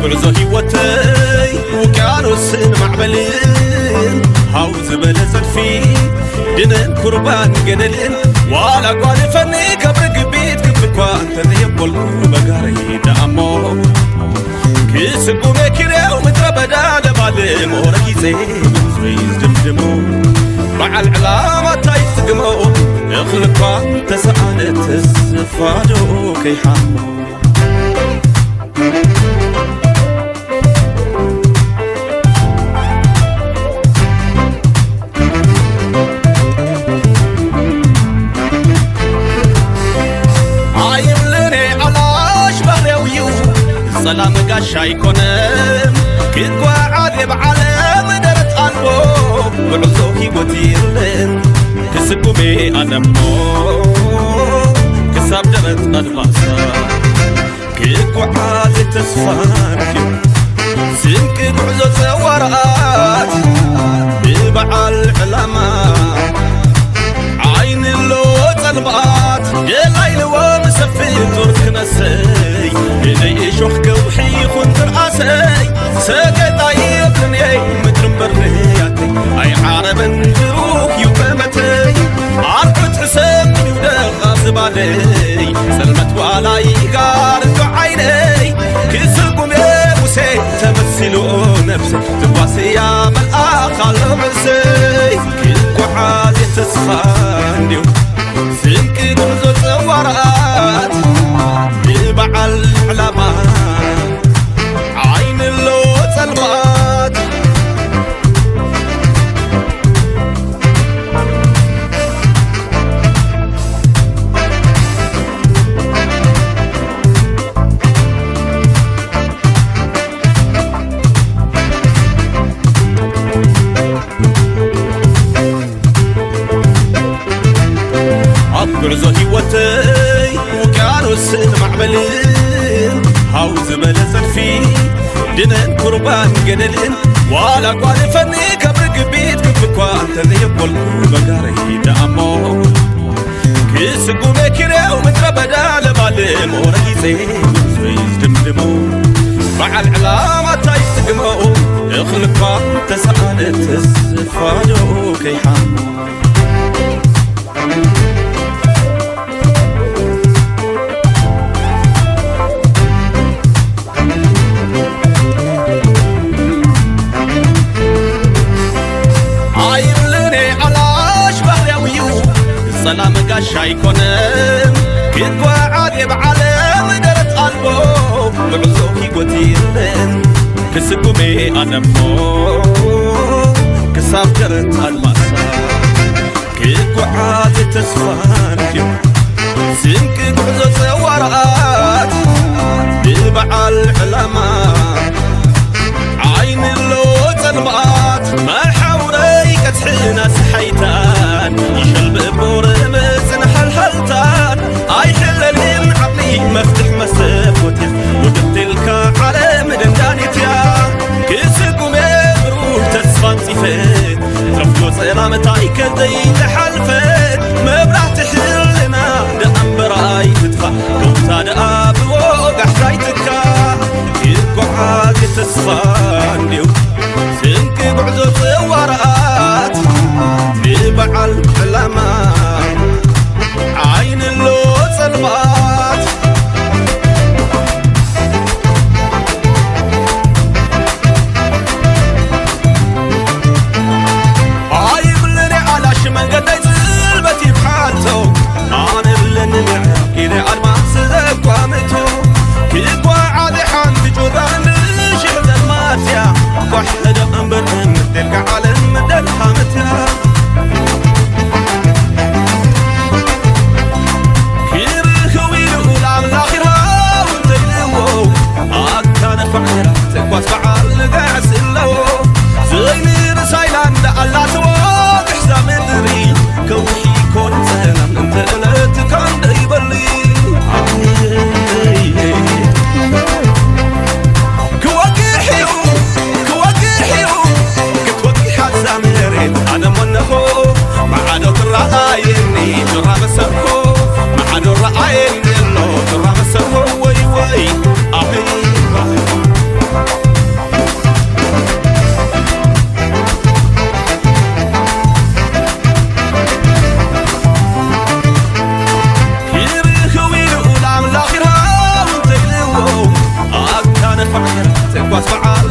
عزو هيوتي وكانوس معبلين هاوز بلزل في دين كربان جنلين ولا قال فني كبر بيت كفكوان تذيبول بقاري دامو كيسبو مكيري ومتربدا دبالي موركي زيز دمدمو مع العلامة تايتقمو اخلقا تسألت السفادو كيحامو سلام قاش يكونم كنت عادي بعالم درت قلبه بعزوكي وتيرلن كسبو بي ألمو كسب درت قلباسا كنت عادي تسفانك سنك بعزو زورات ببعال علامات عين اللوت البات يلايل ومسفي ترك نسي إلي شوخك وحي خنت رأسي ساقط عيبني مترم برياتي أي عرب انجروك يوبمتي عرفت حسام يودا غاصب علي سلمت ولا يقارد عيني كسكم يا موسى تمثلوا نفسي تباسي يا ملآخ المعسي كلكو عادي تسخانديو سنك قمزو زورات ببع العلامات عين اللوت المات عزو هيوتي وكانوس معبلين هاوز بلزل في دين كربان جنلين ولا قال فني كبر بيت كفكوان تذيبول بقاري دامو كيسقو مكيري ومتربدا لبالي موركي زيز دمدمو مع العلامة تايتقمو اخلقا تسألت السفادو كيحامو سلام قاش يكونم كنت عادي بعالم درت قلبه بعزوكي وتيرلن كسبو بي ألمو كساب درت المسا كنت عادي تسفانك سنك بعزو زورات ببع العلامات عين اللوت المات ما حوري كتحينا سحيتان يشلب بورمس نحلحلتان اي حللين عقلي مفتح مسافوتيا ودبت لك على مدندانيتيا كيسكم يبروك تسفان صيفين ترفلو سلامتاي كدي تحلفين مبلع تحلنا دقم براي تدفع كوتا دقاب وقح رايتكا كيكو عادي تسفان ديو سنك بعزو زورات ببع العلامات عين اللوت البات عايب لني على شمن قدي زلبتي بحالتو انا بلني إذا الماس زقوامتو كيكو عادي حانتي جودان شغل الماتيا وحدة أمبر مدلق على المدل حامتها كيري خويلو العام الآخرها وانتلو أكتان فعيرا تكواس فعال قاس اللو زيني رسايلان دا الله تواق حسام دري كوحي كون سلام انت قلت كان دا يبلي أنا منه معادو الرأيني ترى مسكو معادو الرأيني لو ترى مسكو وي وي أهي تጓዝ በዓል